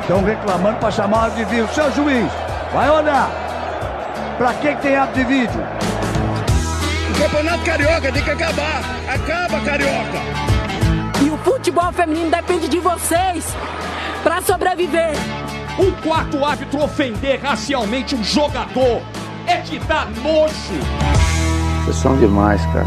Estão reclamando para chamar o árbitro de vídeo. Seu juiz, vai olhar. Para que tem árbitro de vídeo? O Campeonato Carioca tem que acabar. Acaba, Carioca. E o futebol feminino depende de vocês para sobreviver. Um quarto árbitro ofender racialmente um jogador é de dar nojo. Vocês são demais, cara.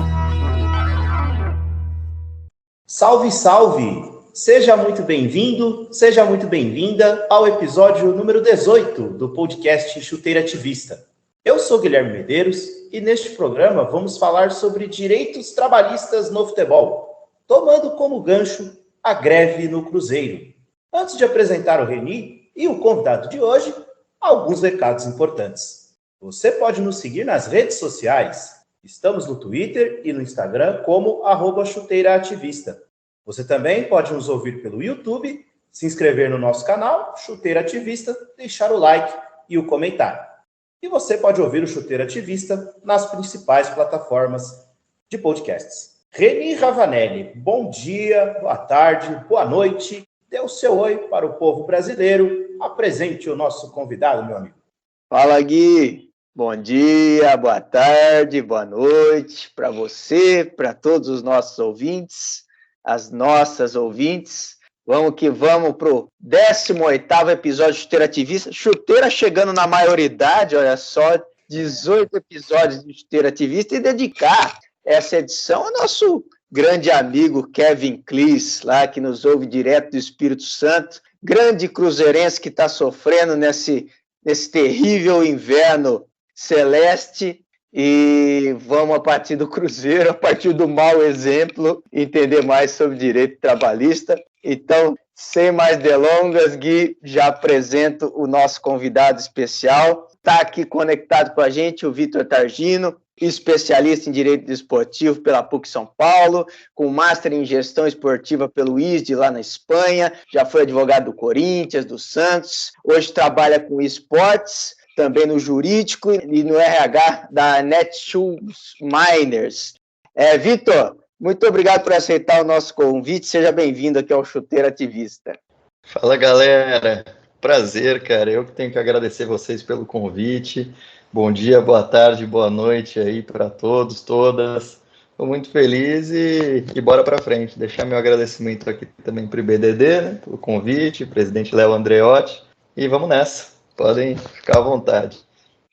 Salve, salve! Seja muito bem-vindo, seja muito bem-vinda ao episódio número 18 do podcast Chuteira Ativista. Eu sou Guilherme Medeiros e neste programa vamos falar sobre direitos trabalhistas no futebol, tomando como gancho a greve no Cruzeiro. Antes de apresentar o Reni e o convidado de hoje, alguns recados importantes. Você pode nos seguir nas redes sociais. Estamos no Twitter e no Instagram como @chuteiraativista. Você também pode nos ouvir pelo YouTube, se inscrever no nosso canal, Chuteira Ativista, deixar o like e o comentário. E você pode ouvir o Chuteira Ativista nas principais plataformas de podcasts. Reni Ravanelli, bom dia, boa tarde, boa noite. Dê o seu oi para o povo brasileiro. Apresente o nosso convidado, meu amigo. Fala, Gui. Bom dia, boa tarde, boa noite para você, para todos os nossos ouvintes. As nossas ouvintes. Vamos que vamos para o 18º episódio de Chuteira Ativista. Chuteira chegando na maioridade, olha só, 18 episódios de Chuteira Ativista e dedicar essa edição ao nosso grande amigo Kevin Clis, lá que nos ouve direto do Espírito Santo, grande cruzeirense que está sofrendo nesse terrível inverno celeste. E vamos, a partir do Cruzeiro, a partir do mau exemplo, entender mais sobre direito trabalhista. Então, sem mais delongas, Gui, já apresento o nosso convidado especial. Está aqui conectado com a gente o Vitor Targino, especialista em direito desportivo pela PUC São Paulo, com Master em gestão esportiva pelo ISD lá na Espanha, já foi advogado do Corinthians, do Santos, hoje trabalha com esportes, também no jurídico e no RH da Netshoes Miners. Vitor, muito obrigado por aceitar o nosso convite. Seja bem-vindo aqui ao Chuteira Ativista. Fala, galera. Prazer, cara. Eu que tenho que agradecer vocês pelo convite. Bom dia, boa tarde, boa noite aí para todos, todas. Estou muito feliz e bora para frente. Deixar meu agradecimento aqui também para o IBDD, né, pelo convite, presidente Léo Andreotti. E vamos nessa. Podem ficar à vontade.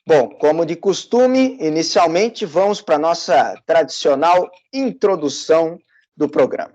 Bom, como de costume, inicialmente vamos para a nossa tradicional introdução do programa.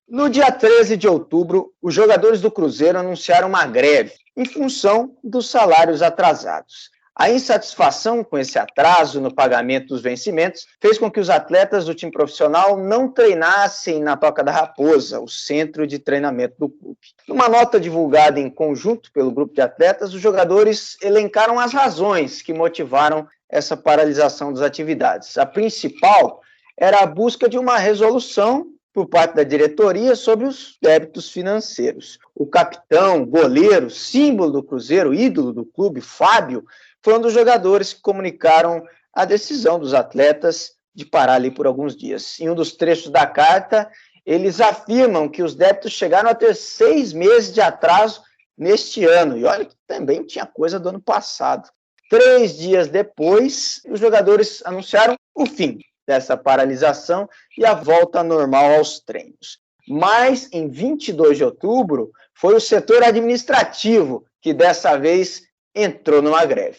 No dia 13 de outubro, os jogadores do Cruzeiro anunciaram uma greve em função dos salários atrasados. A insatisfação com esse atraso no pagamento dos vencimentos fez com que os atletas do time profissional não treinassem na Toca da Raposa, o centro de treinamento do clube. Numa nota divulgada em conjunto pelo grupo de atletas, os jogadores elencaram as razões que motivaram essa paralisação das atividades. A principal era a busca de uma resolução por parte da diretoria sobre os débitos financeiros. O capitão, goleiro, símbolo do Cruzeiro, ídolo do clube, Fábio, foi um dos jogadores que comunicaram a decisão dos atletas de parar ali por alguns dias. Em um dos trechos da carta, eles afirmam que os débitos chegaram a ter 6 meses de atraso neste ano. E olha que também tinha coisa do ano passado. 3 dias depois, os jogadores anunciaram o fim dessa paralisação e a volta normal aos treinos. Mas, em 22 de outubro, foi o setor administrativo que dessa vez entrou numa greve.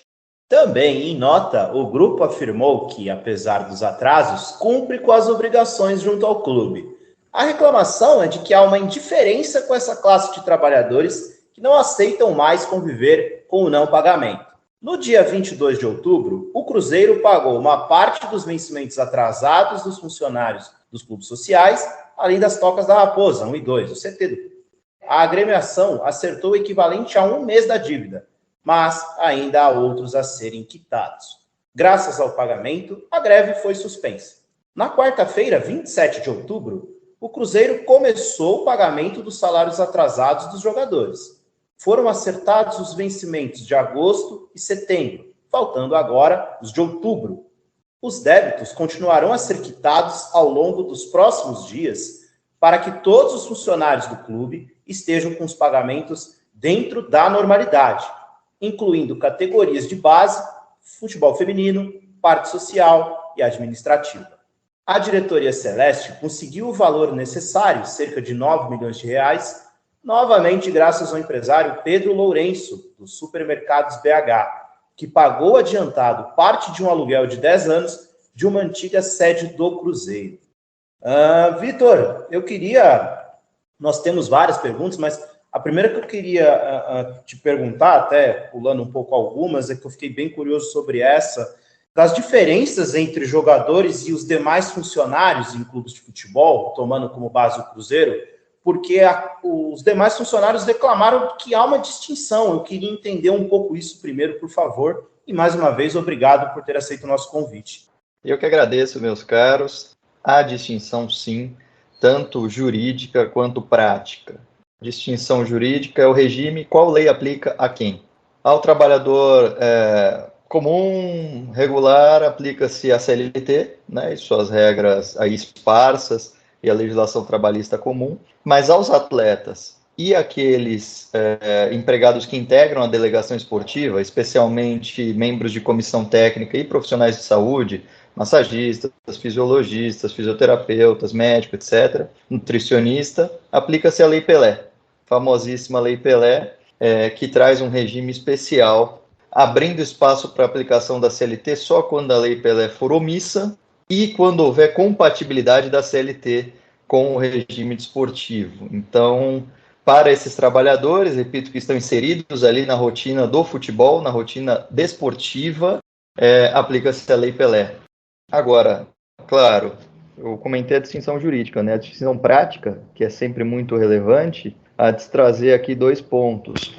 Também, em nota, o grupo afirmou que, apesar dos atrasos, cumpre com as obrigações junto ao clube. A reclamação é de que há uma indiferença com essa classe de trabalhadores que não aceitam mais conviver com o não pagamento. No dia 22 de outubro, o Cruzeiro pagou uma parte dos vencimentos atrasados dos funcionários dos clubes sociais, além das tocas da Raposa, 1 e 2, o CT do clube. A agremiação acertou o equivalente a 1 mês da dívida, mas ainda há outros a serem quitados. Graças ao pagamento, a greve foi suspensa. Na quarta-feira, 27 de outubro, o Cruzeiro começou o pagamento dos salários atrasados dos jogadores. Foram acertados os vencimentos de agosto e setembro, faltando agora os de outubro. Os débitos continuarão a ser quitados ao longo dos próximos dias para que todos os funcionários do clube estejam com os pagamentos dentro da normalidade, incluindo categorias de base, futebol feminino, parte social e administrativa. A diretoria celeste conseguiu o valor necessário, cerca de 9 milhões de reais, novamente graças ao empresário Pedro Lourenço, dos Supermercados BH, que pagou adiantado parte de um aluguel de 10 anos de uma antiga sede do Cruzeiro. Vitor, nós temos várias perguntas, mas a primeira que eu queria te perguntar, até pulando um pouco algumas, é que eu fiquei bem curioso sobre essa, das diferenças entre jogadores e os demais funcionários em clubes de futebol, tomando como base o Cruzeiro, porque os demais funcionários reclamaram que há uma distinção. Eu queria entender um pouco isso primeiro, por favor, e mais uma vez, obrigado por ter aceito o nosso convite. Eu que agradeço, meus caros. Há distinção, sim, tanto jurídica quanto prática. Distinção jurídica é o regime, qual lei aplica a quem? Ao trabalhador comum, regular, aplica-se a CLT, né, e suas regras aí esparsas, e a legislação trabalhista comum, mas aos atletas e aqueles empregados que integram a delegação esportiva, especialmente membros de comissão técnica e profissionais de saúde, massagistas, fisiologistas, fisioterapeutas, médicos, etc., nutricionista, aplica-se a Lei Pelé, famosíssima Lei Pelé, que traz um regime especial, abrindo espaço para a aplicação da CLT só quando a Lei Pelé for omissa e quando houver compatibilidade da CLT com o regime desportivo. Então, para esses trabalhadores, repito, que estão inseridos ali na rotina do futebol, na rotina desportiva, aplica-se a Lei Pelé. Agora, claro, eu comentei a distinção jurídica, né? A distinção prática, que é sempre muito relevante, há de trazer aqui 2 pontos.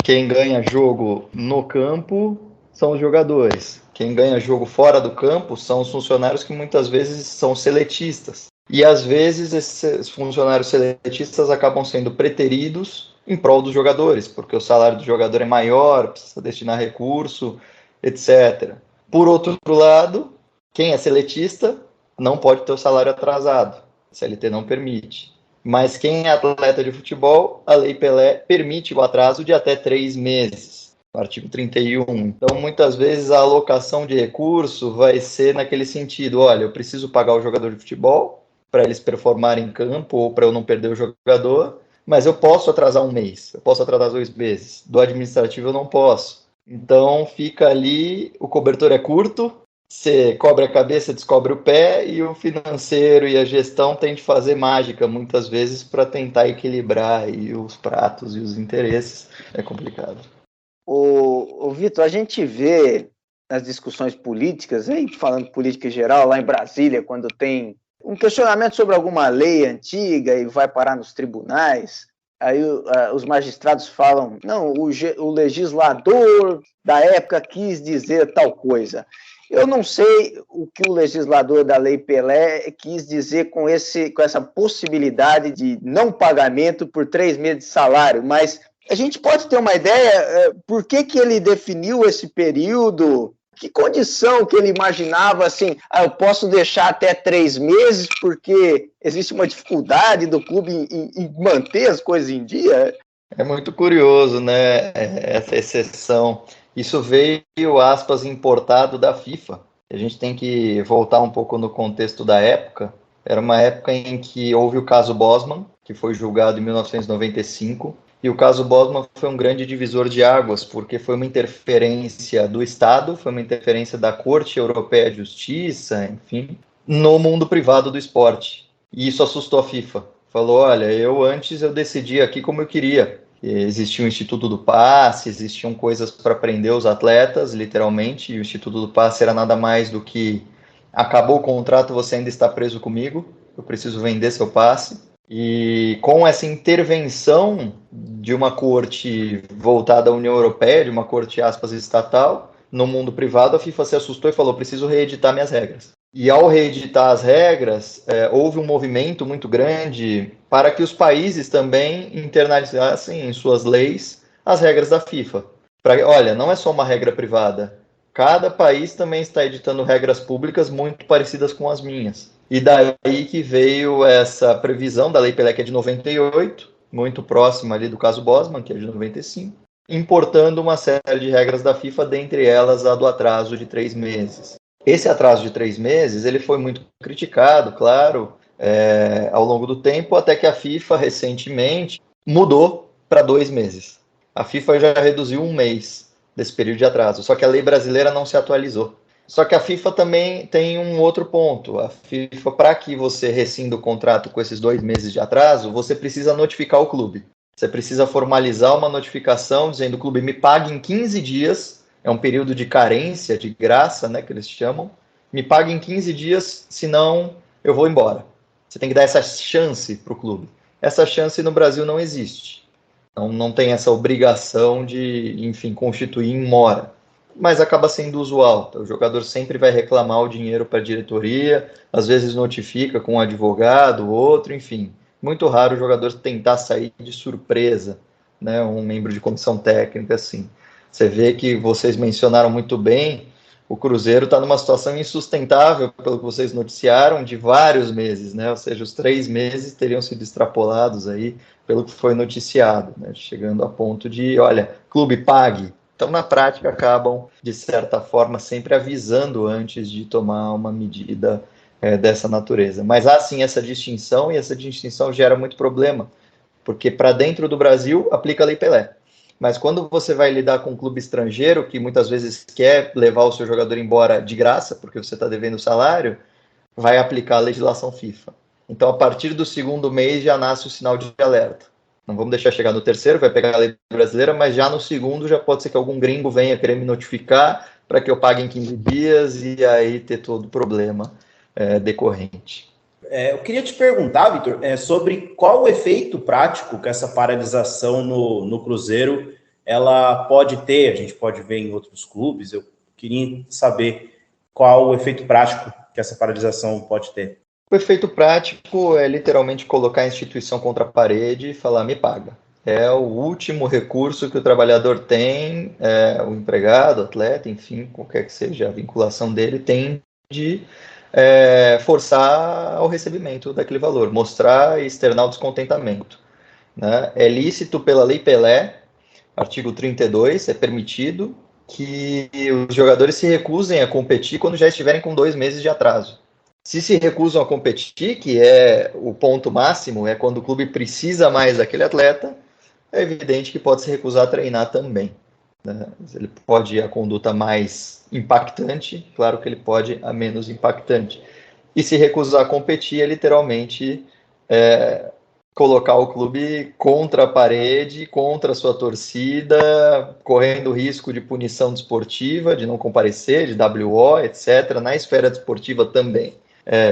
Quem ganha jogo no campo são os jogadores. Quem ganha jogo fora do campo são os funcionários que muitas vezes são seletistas. E às vezes esses funcionários seletistas acabam sendo preteridos em prol dos jogadores, porque o salário do jogador é maior, precisa destinar recurso, etc. Por outro lado, quem é seletista não pode ter o salário atrasado. A CLT não permite. Mas quem é atleta de futebol, a Lei Pelé permite o atraso de até 3 meses. No artigo 31. Então, muitas vezes, a alocação de recurso vai ser naquele sentido: olha, eu preciso pagar o jogador de futebol para eles performarem em campo ou para eu não perder o jogador, mas eu posso atrasar 1 mês, eu posso atrasar 2 meses. Do administrativo eu não posso. Então, fica ali, o cobertor é curto, você cobre a cabeça, descobre o pé, e o financeiro e a gestão tem de fazer mágica, muitas vezes, para tentar equilibrar aí os pratos e os interesses. É complicado. O Vitor, a gente vê nas discussões políticas, aí falando política em geral, lá em Brasília, quando tem um questionamento sobre alguma lei antiga e vai parar nos tribunais, aí os magistrados falam, não, o legislador da época quis dizer tal coisa. Eu não sei o que o legislador da Lei Pelé quis dizer com essa possibilidade de não pagamento por 3 meses de salário, mas a gente pode ter uma ideia por que ele definiu esse período, que condição que ele imaginava, assim, eu posso deixar até 3 meses porque existe uma dificuldade do clube em manter as coisas em dia? É muito curioso, né, essa exceção. Isso veio, aspas, importado da FIFA. A gente tem que voltar um pouco no contexto da época. Era uma época em que houve o caso Bosman, que foi julgado em 1995, e o caso Bosman foi um grande divisor de águas, porque foi uma interferência do Estado, foi uma interferência da Corte Europeia de Justiça, enfim, no mundo privado do esporte. E isso assustou a FIFA. Falou, olha, antes eu decidi aqui como eu queria. Existia o Instituto do Passe, existiam coisas para prender os atletas, literalmente, e o Instituto do Passe era nada mais do que acabou o contrato, você ainda está preso comigo, eu preciso vender seu passe. E com essa intervenção de uma corte voltada à União Europeia, de uma corte, aspas, estatal, no mundo privado, a FIFA se assustou e falou, preciso reeditar minhas regras. E ao reeditar as regras, houve um movimento muito grande para que os países também internalizassem em suas leis as regras da FIFA. Olha, não é só uma regra privada. Cada país também está editando regras públicas muito parecidas com as minhas. E daí que veio essa previsão da Lei Pelé, que é de 98, muito próxima ali do caso Bosman, que é de 95, importando uma série de regras da FIFA, dentre elas a do atraso de 3 meses. Esse atraso de 3 meses, ele foi muito criticado, claro, ao longo do tempo, até que a FIFA, recentemente, mudou para 2 meses. A FIFA já reduziu 1 mês desse período de atraso, só que a lei brasileira não se atualizou. Só que a FIFA também tem um outro ponto. A FIFA, para que você rescinda o contrato com esses 2 meses de atraso, você precisa notificar o clube. Você precisa formalizar uma notificação dizendo o clube me pague em 15 dias, é um período de carência, de graça, né, que eles chamam, me pague em 15 dias, senão eu vou embora. Você tem que dar essa chance para o clube. Essa chance no Brasil não existe. Não tem essa obrigação de, enfim, constituir em mora. Mas acaba sendo usual. O jogador sempre vai reclamar o dinheiro para a diretoria, às vezes notifica com um advogado, outro, enfim. Muito raro o jogador tentar sair de surpresa, né? Um membro de comissão técnica, assim. Você vê que vocês mencionaram muito bem, o Cruzeiro está numa situação insustentável, pelo que vocês noticiaram, de vários meses, né? Ou seja, os 3 meses teriam sido extrapolados aí pelo que foi noticiado, né? Chegando a ponto de, olha, clube pague. Então, na prática, acabam, de certa forma, sempre avisando antes de tomar uma medida dessa natureza. Mas há, sim, essa distinção, e essa distinção gera muito problema, porque para dentro do Brasil, aplica a Lei Pelé. Mas quando você vai lidar com um clube estrangeiro, que muitas vezes quer levar o seu jogador embora de graça, porque você está devendo salário, vai aplicar a legislação FIFA. Então, a partir do 2º mês, já nasce o sinal de alerta. Não vamos deixar chegar no 3º, vai pegar a lei brasileira, mas já no 2º já pode ser que algum gringo venha querer me notificar para que eu pague em 15 dias e aí ter todo o problema decorrente. Eu queria te perguntar, Vitor, sobre qual o efeito prático que essa paralisação no Cruzeiro ela pode ter. A gente pode ver em outros clubes. Eu queria saber qual o efeito prático que essa paralisação pode ter. O efeito prático é literalmente colocar a instituição contra a parede e falar, me paga. É o último recurso que o trabalhador tem, o empregado, o atleta, enfim, qualquer que seja a vinculação dele, tem de forçar ao recebimento daquele valor, mostrar e externar o descontentamento. Né? É lícito pela Lei Pelé, artigo 32, é permitido que os jogadores se recusem a competir quando já estiverem com 2 meses de atraso. Se recusam a competir, que é o ponto máximo, é quando o clube precisa mais daquele atleta, é evidente que pode se recusar a treinar também. Né? Ele pode ir a conduta mais impactante, claro que ele pode a menos impactante. E se recusar a competir é literalmente colocar o clube contra a parede, contra a sua torcida, correndo risco de punição desportiva, de não comparecer, de WO, etc., na esfera desportiva também.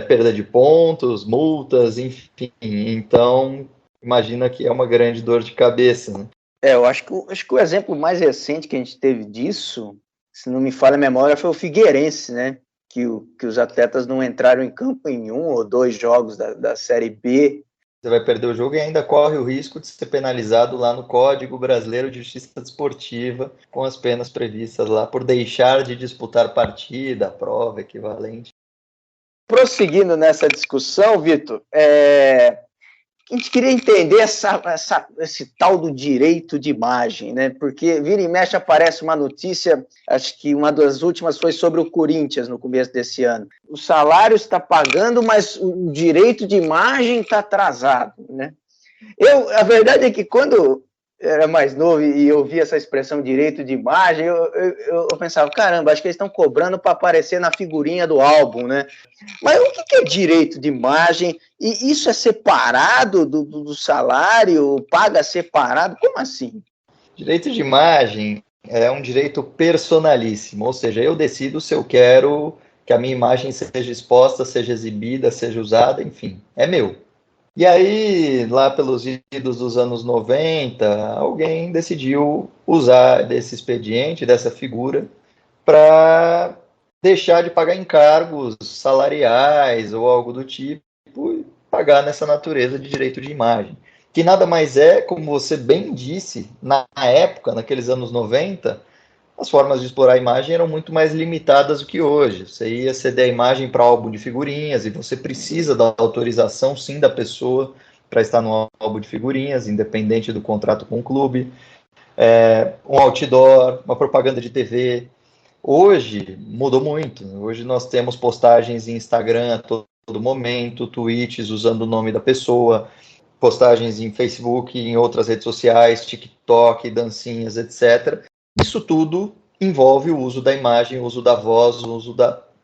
Perda de pontos, multas, enfim. Então, imagina que é uma grande dor de cabeça. Né? Eu acho que o exemplo mais recente que a gente teve disso, se não me falha a memória, foi o Figueirense, né? Que os atletas não entraram em campo em 1 ou 2 jogos da Série B. Você vai perder o jogo e ainda corre o risco de ser penalizado lá no Código Brasileiro de Justiça Desportiva, com as penas previstas lá por deixar de disputar partida, prova equivalente. Prosseguindo nessa discussão, Vitor, a gente queria entender esse tal do direito de imagem, né? Porque vira e mexe aparece uma notícia, acho que uma das últimas foi sobre o Corinthians no começo desse ano. O salário está pagando, mas o direito de imagem está atrasado, né? A verdade é que quando era mais novo e eu via essa expressão direito de imagem, eu pensava, caramba, acho que eles estão cobrando para aparecer na figurinha do álbum, né? Mas o que é direito de imagem? E isso é separado do salário? Paga separado? Como assim? Direito de imagem é um direito personalíssimo, ou seja, eu decido se eu quero que a minha imagem seja exposta, seja exibida, seja usada, enfim, é meu. E aí, lá pelos idos dos anos 90, alguém decidiu usar desse expediente, dessa figura, para deixar de pagar encargos salariais ou algo do tipo e pagar nessa natureza de direito de imagem. Que nada mais é, como você bem disse, na época, naqueles anos 90, as formas de explorar a imagem eram muito mais limitadas do que hoje. Você ia ceder a imagem para álbum de figurinhas e você precisa da autorização, sim, da pessoa para estar no álbum de figurinhas, independente do contrato com o clube. Um outdoor, uma propaganda de TV. Hoje mudou muito. Hoje nós temos postagens em Instagram a todo momento, tweets usando o nome da pessoa, postagens em Facebook, em outras redes sociais, TikTok, dancinhas, etc. Isso tudo envolve o uso da imagem, o uso da voz, o uso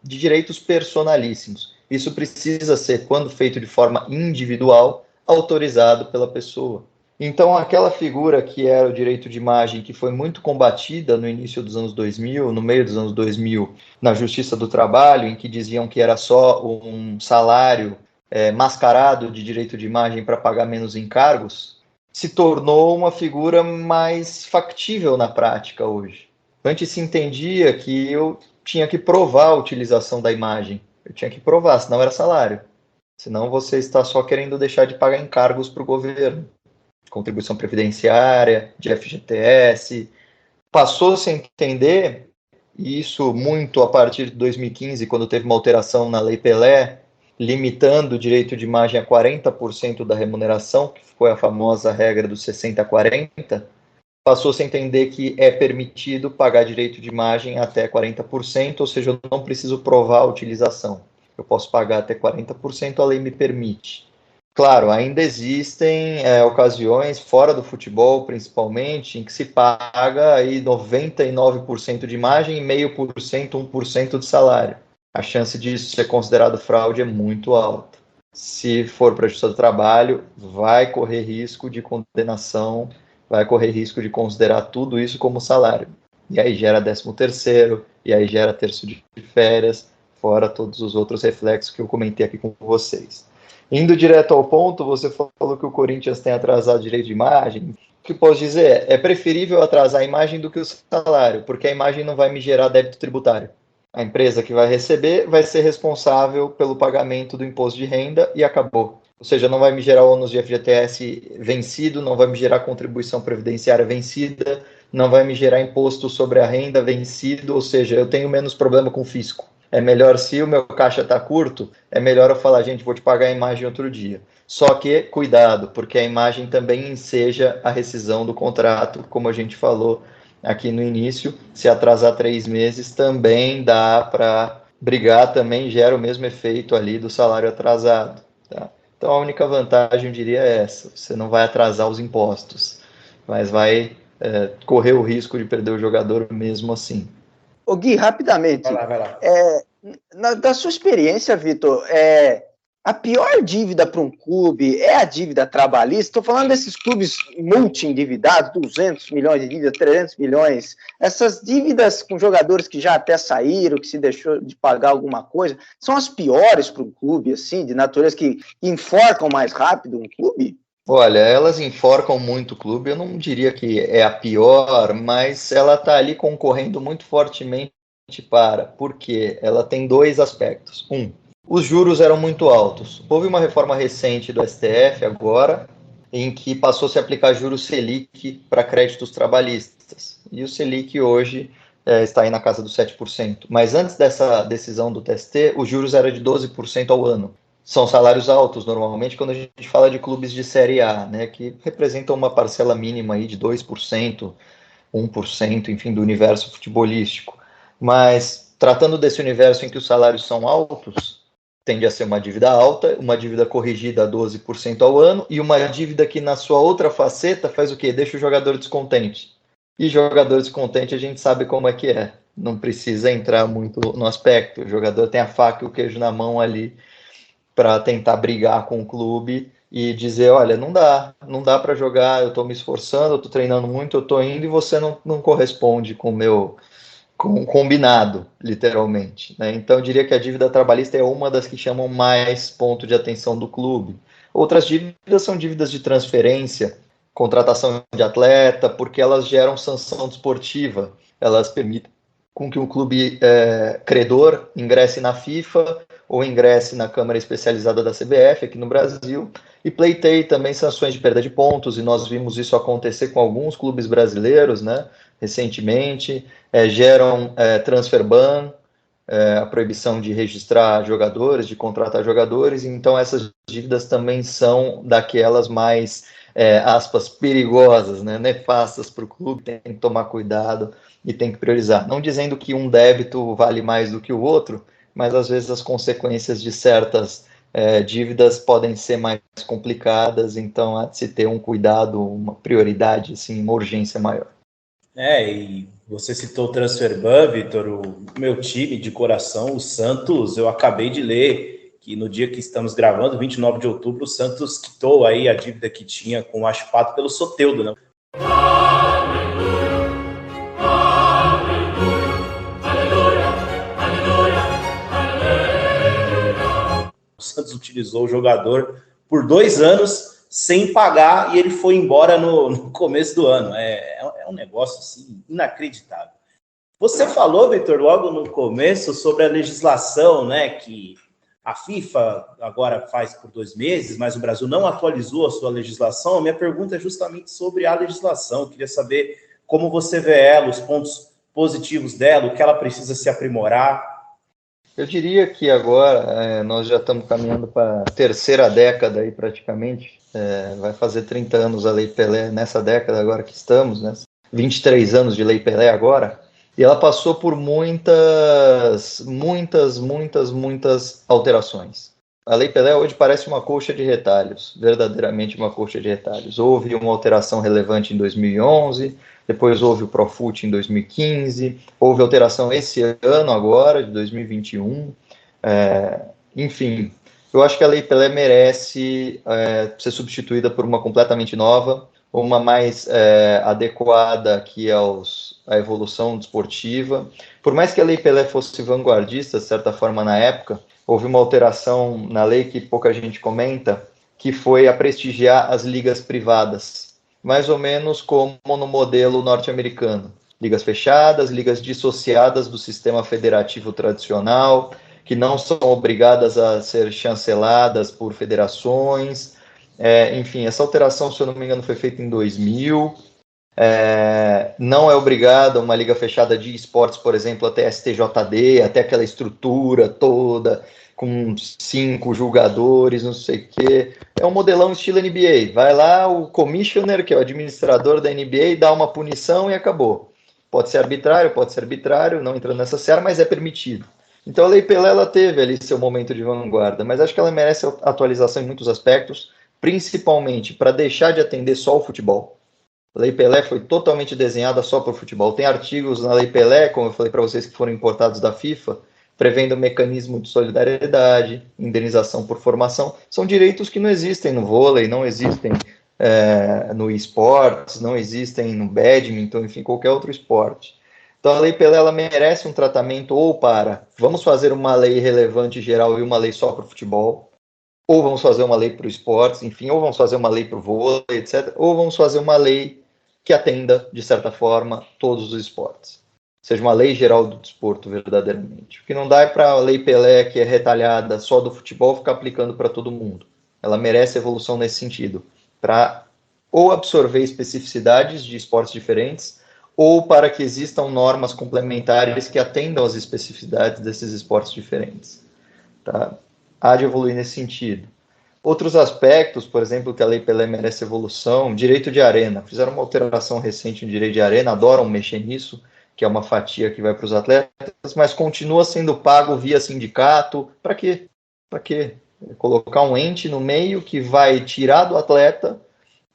de direitos personalíssimos. Isso precisa ser, quando feito de forma individual, autorizado pela pessoa. Então, aquela figura que era o direito de imagem, que foi muito combatida no início dos anos 2000, no meio dos anos 2000, na Justiça do Trabalho, em que diziam que era só um salário mascarado de direito de imagem para pagar menos encargos, se tornou uma figura mais factível na prática hoje. Antes se entendia que eu tinha que provar a utilização da imagem. Eu tinha que provar, senão era salário. Senão você está só querendo deixar de pagar encargos para o governo. Contribuição previdenciária, de FGTS. Passou-se a entender, e isso muito a partir de 2015, quando teve uma alteração na Lei Pelé, limitando o direito de imagem a 40% da remuneração, que foi a famosa regra dos 60-40, passou-se a entender que é permitido pagar direito de imagem até 40%, ou seja, eu não preciso provar a utilização. Eu posso pagar até 40%, a lei me permite. Claro, ainda existem ocasiões, fora do futebol principalmente, em que se paga aí 99% de imagem e 0,5%, 1% de salário. A chance disso ser considerado fraude é muito alta. Se for para a Justiça do Trabalho, vai correr risco de condenação, vai correr risco de considerar tudo isso como salário. E aí gera 13º, e aí gera terço de férias, fora todos os outros reflexos que eu comentei aqui com vocês. Indo direto ao ponto, você falou que o Corinthians tem atrasado o direito de imagem. O que posso dizer é preferível atrasar a imagem do que o salário, porque a imagem não vai me gerar débito tributário. A empresa que vai receber vai ser responsável pelo pagamento do imposto de renda e acabou. Ou seja, não vai me gerar ônus de FGTS vencido, não vai me gerar contribuição previdenciária vencida, não vai me gerar imposto sobre a renda vencido, ou seja, eu tenho menos problema com o fisco. É melhor, se o meu caixa está curto, é melhor eu falar, gente, vou te pagar a imagem outro dia. Só que, cuidado, porque a imagem também enseja a rescisão do contrato, como a gente falou aqui no início. Se atrasar 3 meses, também dá para brigar, também gera o mesmo efeito ali do salário atrasado. Tá? Então, a única vantagem, eu diria, é essa. Você não vai atrasar os impostos, mas vai correr o risco de perder o jogador mesmo assim. Ô Gui, rapidamente, Vai lá. Da sua experiência, Vitor, a pior dívida para um clube é a dívida trabalhista? Estou falando desses clubes multi-endividados, 200 milhões de dívidas, 300 milhões, essas dívidas com jogadores que já até saíram, que se deixou de pagar alguma coisa, são as piores para um clube, assim, de natureza que enforcam mais rápido um clube? Olha, elas enforcam muito o clube, eu não diria que é a pior, mas ela está ali concorrendo muito fortemente porque ela tem 2 aspectos. Os juros eram muito altos. Houve uma reforma recente do STF agora, em que passou -se a aplicar juros Selic para créditos trabalhistas. E o Selic hoje está aí na casa dos 7%. Mas antes dessa decisão do TST, os juros eram de 12% ao ano. São salários altos, normalmente, quando a gente fala de clubes de Série A, né, que representam uma parcela mínima aí de 2%, 1%, enfim, do universo futebolístico. Mas, tratando desse universo em que os salários são altos, tende a ser uma dívida alta, uma dívida corrigida a 12% ao ano, e uma dívida que, na sua outra faceta, faz o quê? Deixa o jogador descontente. E jogador descontente a gente sabe como é que é. Não precisa entrar muito no aspecto. O jogador tem a faca e o queijo na mão ali para tentar brigar com o clube e dizer, olha, não dá para jogar, eu estou me esforçando, eu estou treinando muito, eu estou indo e você não corresponde com o combinado, literalmente. Né? Então, eu diria que a dívida trabalhista é uma das que chamam mais ponto de atenção do clube. Outras dívidas são dívidas de transferência, contratação de atleta, porque elas geram sanção desportiva, elas permitem com que um clube credor ingresse na FIFA ou ingresse na Câmara Especializada da CBF aqui no Brasil e pleiteie também sanções de perda de pontos, e nós vimos isso acontecer com alguns clubes brasileiros, né? recentemente, geram transfer ban, a proibição de registrar jogadores, de contratar jogadores, então essas dívidas também são daquelas mais, aspas, perigosas, né, nefastas para o clube, tem que tomar cuidado e tem que priorizar. Não dizendo que um débito vale mais do que o outro, mas às vezes as consequências de certas dívidas podem ser mais complicadas, então há de se ter um cuidado, uma prioridade, assim, uma urgência maior. E você citou o transfer ban, Vitor, o meu time de coração, o Santos, eu acabei de ler que no dia que estamos gravando, 29 de outubro, o Santos quitou aí a dívida que tinha com o Ashpato pelo Soteldo, né? O Santos utilizou o jogador por 2 anos sem pagar e ele foi embora no começo do ano. É um negócio assim, inacreditável. Você falou, Vitor, logo no começo sobre a legislação, né, que a FIFA agora faz por 2 meses, mas o Brasil não atualizou a sua legislação. Minha pergunta é justamente sobre a legislação. Eu queria saber como você vê ela, os pontos positivos dela, o que ela precisa se aprimorar. Eu diria que agora nós já estamos caminhando para a terceira década aí praticamente, vai fazer 30 anos a Lei Pelé nessa década agora que estamos, né? 23 anos de Lei Pelé agora, e ela passou por muitas alterações. A Lei Pelé hoje parece uma colcha de retalhos, verdadeiramente uma colcha de retalhos. Houve uma alteração relevante em 2011, depois houve o Profut em 2015, houve alteração esse ano agora, de 2021, enfim, eu acho que a Lei Pelé merece ser substituída por uma completamente nova, uma mais adequada aqui à evolução desportiva. Por mais que a Lei Pelé fosse vanguardista, de certa forma, na época, houve uma alteração na lei que pouca gente comenta, que foi a prestigiar as ligas privadas, mais ou menos como no modelo norte-americano. Ligas fechadas, ligas dissociadas do sistema federativo tradicional, que não são obrigadas a ser chanceladas por federações. Enfim, essa alteração, se eu não me engano, foi feita em 2000. Não é obrigada uma liga fechada de esportes, por exemplo, até STJD, até aquela estrutura toda, com 5 julgadores, não sei o quê. É um modelão estilo NBA. Vai lá o commissioner, que é o administrador da NBA, dá uma punição e acabou. Pode ser arbitrário, não entrando nessa seara, mas é permitido. Então a Lei Pelé, ela teve ali seu momento de vanguarda, mas acho que ela merece atualização em muitos aspectos, principalmente para deixar de atender só o futebol. A Lei Pelé foi totalmente desenhada só para o futebol. Tem artigos na Lei Pelé, como eu falei para vocês, que foram importados da FIFA, prevendo mecanismo de solidariedade, indenização por formação. São direitos que não existem no vôlei, não existem no esportes, não existem no badminton, enfim, qualquer outro esporte. Então a Lei Pelé, ela merece um tratamento ou vamos fazer uma lei relevante geral e uma lei só para o futebol, ou vamos fazer uma lei para o esportes, enfim, ou vamos fazer uma lei para o vôlei, etc., ou vamos fazer uma lei que atenda, de certa forma, todos os esportes. Seja uma lei geral do desporto, verdadeiramente. O que não dá é para a Lei Pelé, que é retalhada só do futebol, ficar aplicando para todo mundo. Ela merece evolução nesse sentido, para ou absorver especificidades de esportes diferentes, ou para que existam normas complementares que atendam às especificidades desses esportes diferentes. Tá? Há de evoluir nesse sentido. Outros aspectos, por exemplo, que a Lei Pelé merece evolução, direito de arena. Fizeram uma alteração recente no direito de arena, adoram mexer nisso, que é uma fatia que vai para os atletas, mas continua sendo pago via sindicato. Para quê? Para quê? Colocar um ente no meio que vai tirar do atleta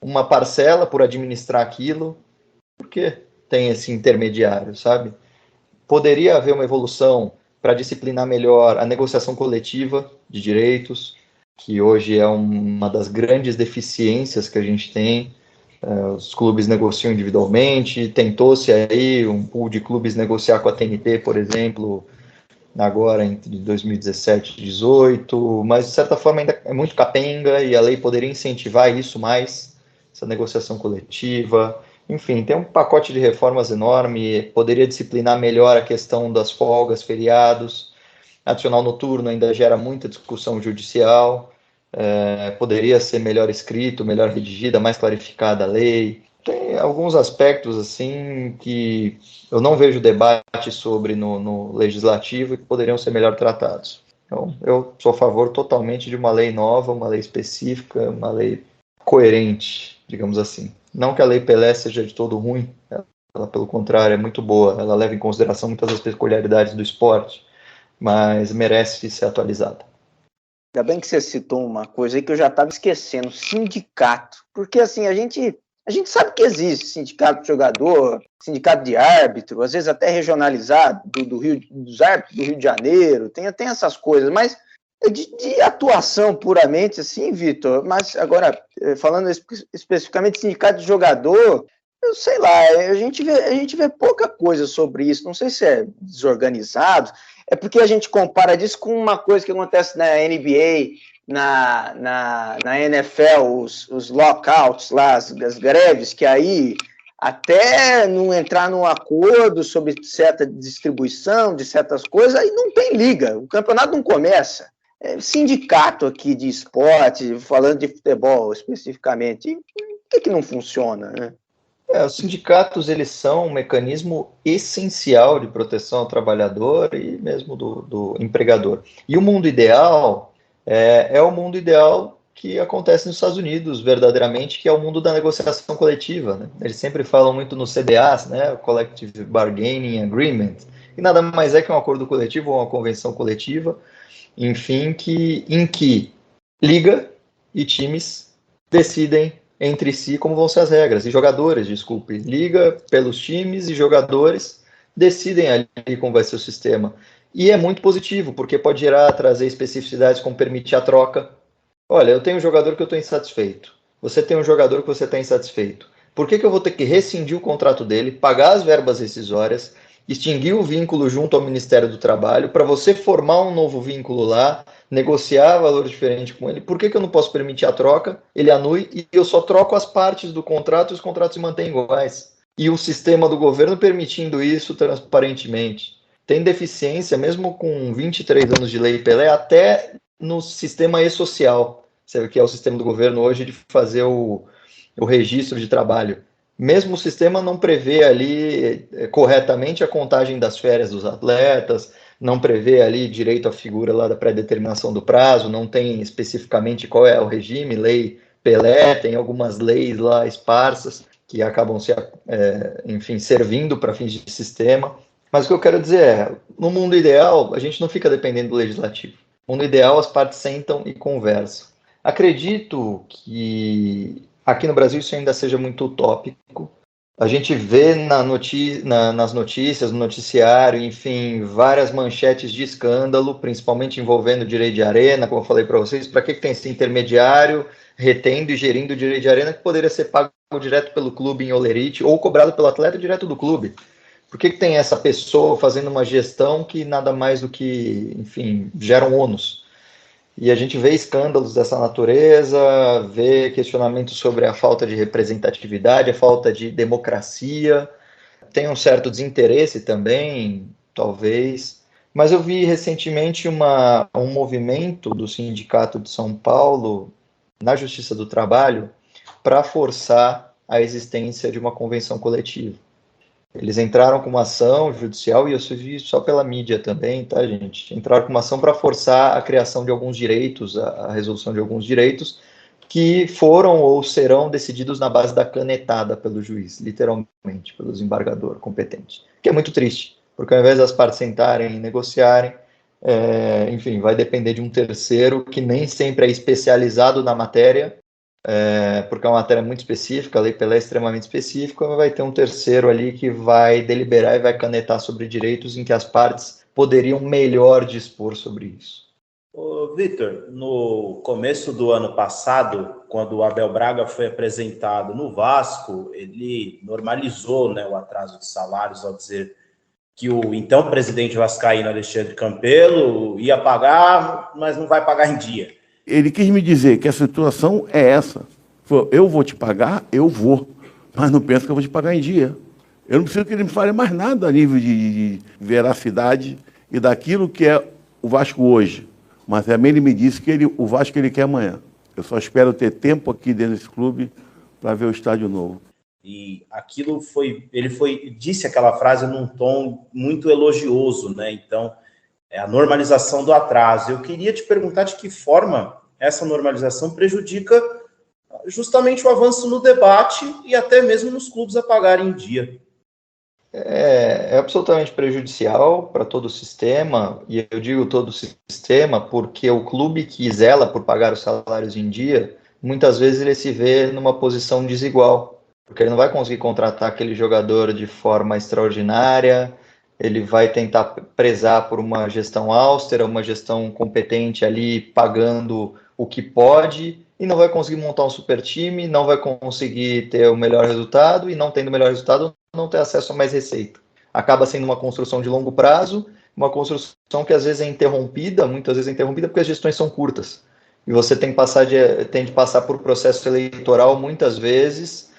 uma parcela por administrar aquilo. Por quê? Tem esse intermediário, sabe? Poderia haver uma evolução para disciplinar melhor a negociação coletiva de direitos, que hoje é uma das grandes deficiências que a gente tem. Os clubes negociam individualmente, tentou-se aí um pool de clubes negociar com a TNT, por exemplo, agora entre 2017 e 2018, mas de certa forma ainda é muito capenga e a lei poderia incentivar isso mais, essa negociação coletiva. Enfim, tem um pacote de reformas enorme, poderia disciplinar melhor a questão das folgas, feriados. Adicional noturno ainda gera muita discussão judicial, poderia ser melhor escrito, melhor redigida, mais clarificada a lei. tem alguns aspectos assim que eu não vejo debate sobre no legislativo e que poderiam ser melhor tratados. Então, eu sou a favor totalmente de uma lei nova, uma lei específica, uma lei coerente, digamos assim. Não que a Lei Pelé seja de todo ruim, ela, pelo contrário, é muito boa, ela leva em consideração muitas das peculiaridades do esporte, mas merece ser atualizada. Ainda bem que você citou uma coisa aí que eu já estava esquecendo, sindicato. Porque, assim, a gente sabe que existe sindicato de jogador, sindicato de árbitro, às vezes até regionalizado, dos árbitros do Rio de Janeiro, tem essas coisas, mas de atuação puramente, assim, Vitor, mas agora, falando especificamente de sindicato de jogador, eu sei lá, a gente vê pouca coisa sobre isso, não sei se é desorganizado, é porque a gente compara disso com uma coisa que acontece na NBA, na NFL, os lockouts lá, as greves, que aí até não entrar num acordo sobre certa distribuição de certas coisas, aí não tem liga, o campeonato não começa. Sindicato aqui de esporte, falando de futebol especificamente, por que não funciona, né? Os sindicatos, eles são um mecanismo essencial de proteção ao trabalhador e mesmo do empregador. E o mundo ideal é o mundo ideal que acontece nos Estados Unidos, verdadeiramente, que é o mundo da negociação coletiva, né? Eles sempre falam muito no CBAs, né, o Collective Bargaining Agreement, que nada mais é que um acordo coletivo ou uma convenção coletiva, enfim, em que liga e times decidem entre si como vão ser as regras, e jogadores, desculpe, liga pelos times e jogadores decidem ali como vai ser o sistema. E é muito positivo, porque pode trazer especificidades como permitir a troca. Olha, eu tenho um jogador que eu estou insatisfeito, você tem um jogador que você está insatisfeito. Por que eu vou ter que rescindir o contrato dele, pagar as verbas rescisórias, extinguir o vínculo junto ao Ministério do Trabalho, para você formar um novo vínculo lá, negociar valor diferente com ele? Por que eu não posso permitir a troca? Ele anui e eu só troco as partes do contrato e os contratos se mantêm iguais. E o sistema do governo permitindo isso transparentemente. Tem deficiência, mesmo com 23 anos de Lei Pelé, até no sistema e-social, que é o sistema do governo hoje de fazer o registro de trabalho. Mesmo o sistema não prevê ali corretamente a contagem das férias dos atletas, não prevê ali direito à figura lá da pré-determinação do prazo, não tem especificamente qual é o regime, lei Pelé, tem algumas leis lá esparsas que acabam servindo para fins de sistema. Mas o que eu quero dizer é, no mundo ideal, a gente não fica dependendo do legislativo. No mundo ideal, as partes sentam e conversam. Acredito que aqui no Brasil isso ainda seja muito utópico. A gente vê nas notícias, no noticiário, enfim, várias manchetes de escândalo, principalmente envolvendo o direito de arena, como eu falei para vocês. Para que tem esse intermediário retendo e gerindo o direito de arena que poderia ser pago direto pelo clube em Olerite ou cobrado pelo atleta direto do clube? Por que tem essa pessoa fazendo uma gestão que nada mais do que, enfim, gera um ônus? E a gente vê escândalos dessa natureza, vê questionamentos sobre a falta de representatividade, a falta de democracia, tem um certo desinteresse também, talvez. Mas eu vi recentemente um movimento do Sindicato de São Paulo, na Justiça do Trabalho, para forçar a existência de uma convenção coletiva. Eles entraram com uma ação judicial, e eu vi só pela mídia também, tá, gente? Entraram com uma ação para forçar a criação de alguns direitos, a resolução de alguns direitos, que foram ou serão decididos na base da canetada pelo juiz, literalmente, pelo desembargador competente. Que é muito triste, porque ao invés das partes sentarem e negociarem, enfim, vai depender de um terceiro que nem sempre é especializado na matéria, porque é uma matéria muito específica, a Lei Pelé é extremamente específica, mas vai ter um terceiro ali que vai deliberar e vai canetar sobre direitos em que as partes poderiam melhor dispor sobre isso. Ô, Vitor, no começo do ano passado, quando o Abel Braga foi apresentado no Vasco, ele normalizou, né, o atraso de salários ao dizer que o então presidente vascaíno Alexandre Campelo ia pagar, mas não vai pagar em dia. Ele quis me dizer que a situação é essa. Falou, eu vou te pagar, eu vou, mas não penso que eu vou te pagar em dia. Eu não preciso que ele me fale mais nada a nível de veracidade e daquilo que é o Vasco hoje. Mas também ele me disse que o Vasco ele quer amanhã. Eu só espero ter tempo aqui dentro desse clube para ver o estádio novo. E aquilo disse aquela frase num tom muito elogioso, né? Então, é a normalização do atraso. Eu queria te perguntar de que forma essa normalização prejudica justamente o avanço no debate e até mesmo nos clubes a pagarem em dia. É absolutamente prejudicial para todo o sistema, e eu digo todo o sistema porque o clube que zela por pagar os salários em dia, muitas vezes ele se vê numa posição desigual, porque ele não vai conseguir contratar aquele jogador de forma extraordinária, ele vai tentar prezar por uma gestão austera, uma gestão competente ali, pagando o que pode, e não vai conseguir montar um super time, não vai conseguir ter o melhor resultado, e não tendo o melhor resultado, não ter acesso a mais receita. Acaba sendo uma construção de longo prazo, uma construção que às vezes é interrompida, muitas vezes é interrompida porque as gestões são curtas. E você tem de passar por processo eleitoral muitas vezes,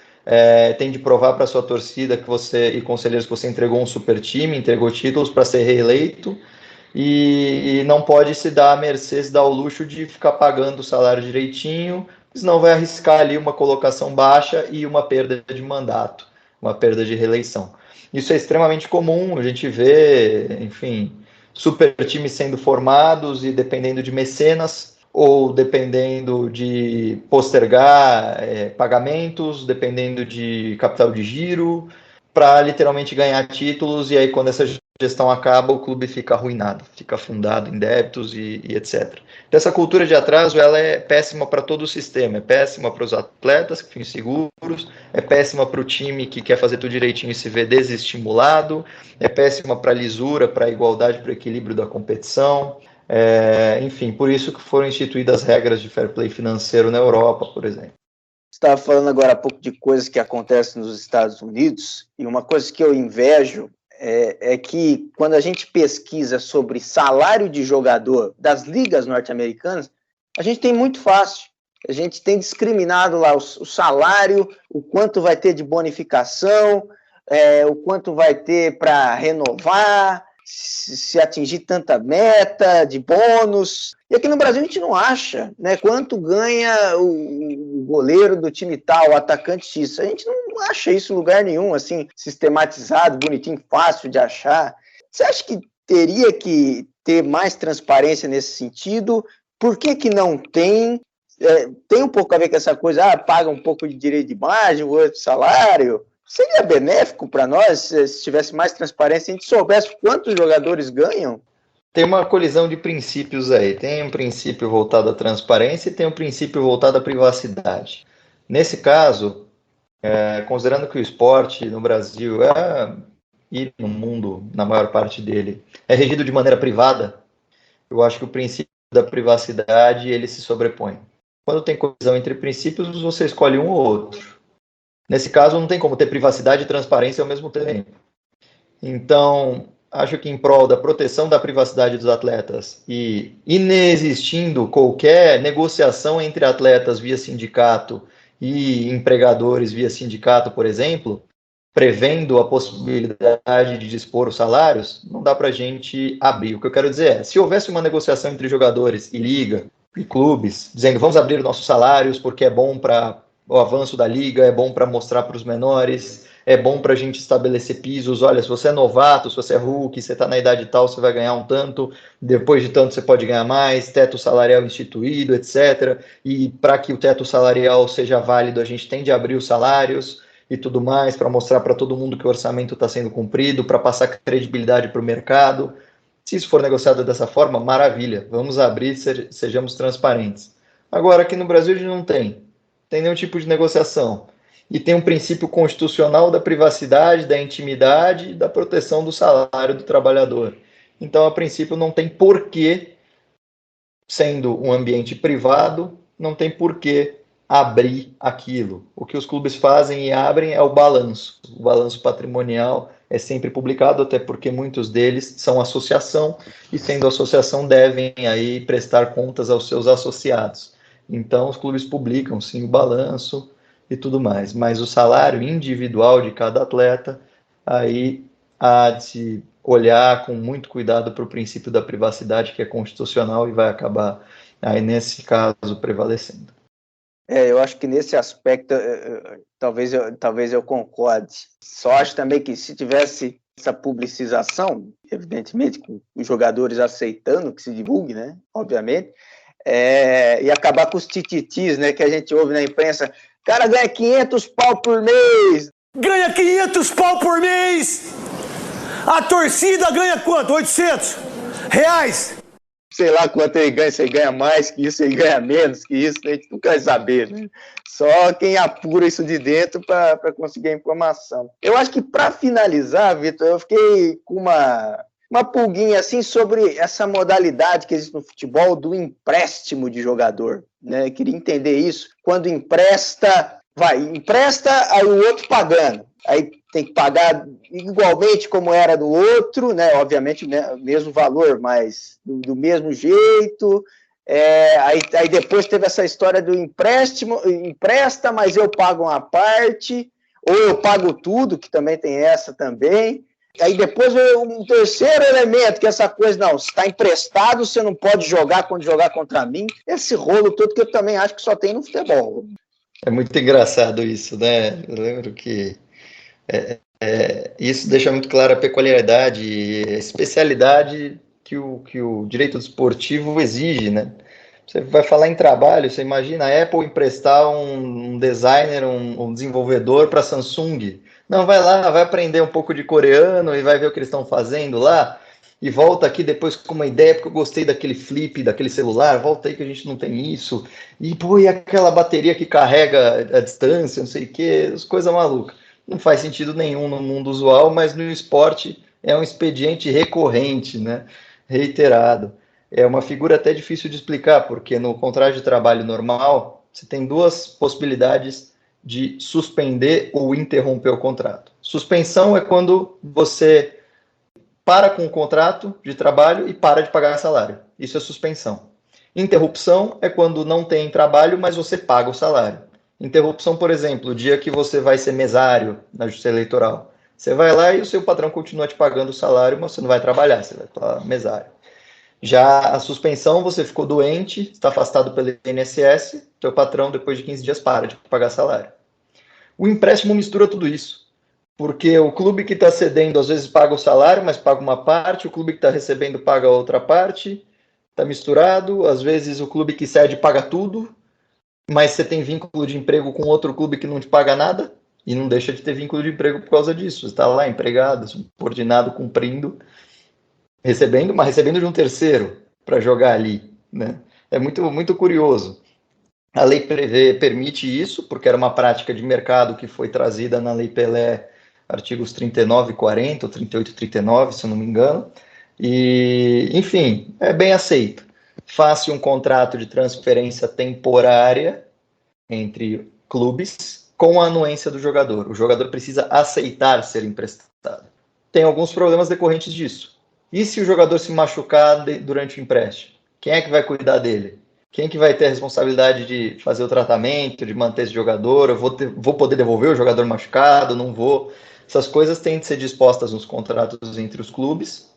tem de provar para a sua torcida que você e conselheiros que você entregou um super time, entregou títulos para ser reeleito, e não pode se dar a mercê, se dar o luxo de ficar pagando o salário direitinho, senão vai arriscar ali uma colocação baixa e uma perda de mandato, uma perda de reeleição. Isso é extremamente comum, a gente vê, enfim, super times sendo formados e dependendo de mecenas, ou dependendo de postergar pagamentos, dependendo de capital de giro, para literalmente ganhar títulos, e aí quando essa gestão acaba, o clube fica arruinado, fica afundado em débitos e etc. Então, essa cultura de atraso, ela é péssima para todo o sistema, é péssima para os atletas que ficam inseguros, é péssima para o time que quer fazer tudo direitinho e se vê desestimulado, é péssima para a lisura, para a igualdade, para o equilíbrio da competição. Enfim, por isso que foram instituídas regras de fair play financeiro na Europa, por exemplo. Você estava falando agora há pouco de coisas que acontecem nos Estados Unidos, e uma coisa que eu invejo é que quando a gente pesquisa sobre salário de jogador das ligas norte-americanas, a gente tem muito fácil. A gente tem discriminado lá o salário, o quanto vai ter de bonificação, o quanto vai ter para renovar, se atingir tanta meta de bônus. E aqui no Brasil a gente não acha, né? Quanto ganha o goleiro do time tal, o atacante X. A gente não acha isso em lugar nenhum, assim, sistematizado, bonitinho, fácil de achar. Você acha que teria que ter mais transparência nesse sentido? Por que não tem? Tem um pouco a ver com essa coisa, paga um pouco de direito de imagem, o outro salário. Seria benéfico para nós se tivesse mais transparência, a gente soubesse quantos jogadores ganham? Tem uma colisão de princípios aí. Tem um princípio voltado à transparência e tem um princípio voltado à privacidade. Nesse caso, considerando que o esporte no Brasil e no mundo, na maior parte dele, é regido de maneira privada, eu acho que o princípio da privacidade ele se sobrepõe. Quando tem colisão entre princípios, você escolhe um ou outro. Nesse caso, não tem como ter privacidade e transparência ao mesmo tempo. Então, acho que em prol da proteção da privacidade dos atletas e inexistindo qualquer negociação entre atletas via sindicato e empregadores via sindicato, por exemplo, prevendo a possibilidade de dispor os salários, não dá para a gente abrir. O que eu quero dizer se houvesse uma negociação entre jogadores e liga e clubes, dizendo vamos abrir nossos salários porque é bom para o avanço da liga, é bom para mostrar para os menores, é bom para a gente estabelecer pisos, olha, se você é novato, se você é rookie, você está na idade tal, você vai ganhar um tanto, depois de tanto você pode ganhar mais, teto salarial instituído, etc. E para que o teto salarial seja válido, a gente tem de abrir os salários e tudo mais, para mostrar para todo mundo que o orçamento está sendo cumprido, para passar credibilidade para o mercado. Se isso for negociado dessa forma, maravilha, vamos abrir, sejamos transparentes. Agora, aqui no Brasil, a gente não tem nenhum tipo de negociação. E tem um princípio constitucional da privacidade, da intimidade e da proteção do salário do trabalhador. Então, a princípio, não tem porquê, sendo um ambiente privado, não tem porquê abrir aquilo. O que os clubes fazem e abrem é o balanço. O balanço patrimonial é sempre publicado, até porque muitos deles são associação, e sendo associação devem aí prestar contas aos seus associados. Então, os clubes publicam, sim, o balanço e tudo mais. Mas o salário individual de cada atleta, aí há de se olhar com muito cuidado para o princípio da privacidade, que é constitucional e vai acabar, aí nesse caso, prevalecendo. Eu acho que nesse aspecto talvez eu concorde. Só acho também que se tivesse essa publicização, evidentemente com os jogadores aceitando que se divulgue, né? Obviamente, e acabar com os tititis, né? Que a gente ouve na imprensa. O cara ganha 500 pau por mês. Ganha 500 pau por mês! A torcida ganha quanto? 800 reais? Sei lá quanto ele ganha, se ele ganha mais que isso, ele ganha menos que isso, a gente nunca vai saber, né? Só quem apura isso de dentro para conseguir a informação. Eu acho que, para finalizar, Vitor, eu fiquei com uma pulguinha assim sobre essa modalidade que existe no futebol do empréstimo de jogador, né? Eu queria entender isso. Quando empresta, aí o outro pagando. Aí tem que pagar igualmente como era do outro, né? Obviamente, né? Mesmo valor, mas do mesmo jeito. Aí depois teve essa história do empréstimo, empresta, mas eu pago uma parte, ou eu pago tudo, que também tem essa também. Aí depois veio um terceiro elemento, que é essa coisa, não, se está emprestado, você não pode jogar quando jogar contra mim. Esse rolo todo que eu também acho que só tem no futebol. É muito engraçado isso, né? Eu lembro que isso deixa muito clara a peculiaridade e a especialidade que o direito desportivo exige, né? Você vai falar em trabalho, você imagina a Apple emprestar um designer, um desenvolvedor para a Samsung. Não, vai lá, vai aprender um pouco de coreano e vai ver o que eles estão fazendo lá e volta aqui depois com uma ideia, porque eu gostei daquele flip, daquele celular, volta aí que a gente não tem isso. E, e aquela bateria que carrega a distância, não sei o que, coisa maluca. Não faz sentido nenhum no mundo usual, mas no esporte é um expediente recorrente, né? Reiterado. É uma figura até difícil de explicar, porque no contrato de trabalho normal, você tem duas possibilidades de suspender ou interromper o contrato. Suspensão é quando você para com o contrato de trabalho e para de pagar salário. Isso é suspensão. Interrupção é quando não tem trabalho, mas você paga o salário. Interrupção, por exemplo, o dia que você vai ser mesário na Justiça Eleitoral. Você vai lá e o seu patrão continua te pagando o salário, mas você não vai trabalhar, você vai estar mesário. Já a suspensão, você ficou doente, está afastado pelo INSS, seu patrão, depois de 15 dias, para de pagar salário. O empréstimo mistura tudo isso, porque o clube que está cedendo, às vezes, paga o salário, mas paga uma parte, o clube que está recebendo paga a outra parte, está misturado, às vezes o clube que cede paga tudo, mas você tem vínculo de emprego com outro clube que não te paga nada, e não deixa de ter vínculo de emprego por causa disso. Você está lá, empregado, subordinado, cumprindo, recebendo, mas recebendo de um terceiro para jogar ali, né? É muito, muito curioso. A lei permite isso, porque era uma prática de mercado que foi trazida na Lei Pelé, artigos 39 e 40, ou 38 e 39, se eu não me engano. E, enfim, é bem aceito. Faça um contrato de transferência temporária entre clubes com a anuência do jogador. O jogador precisa aceitar ser emprestado. Tem alguns problemas decorrentes disso. E se o jogador se machucar durante o empréstimo? Quem é que vai cuidar dele? Quem que vai ter a responsabilidade de fazer o tratamento, de manter esse jogador? Eu vou poder devolver o jogador machucado? Não vou? Essas coisas têm de ser dispostas nos contratos entre os clubes,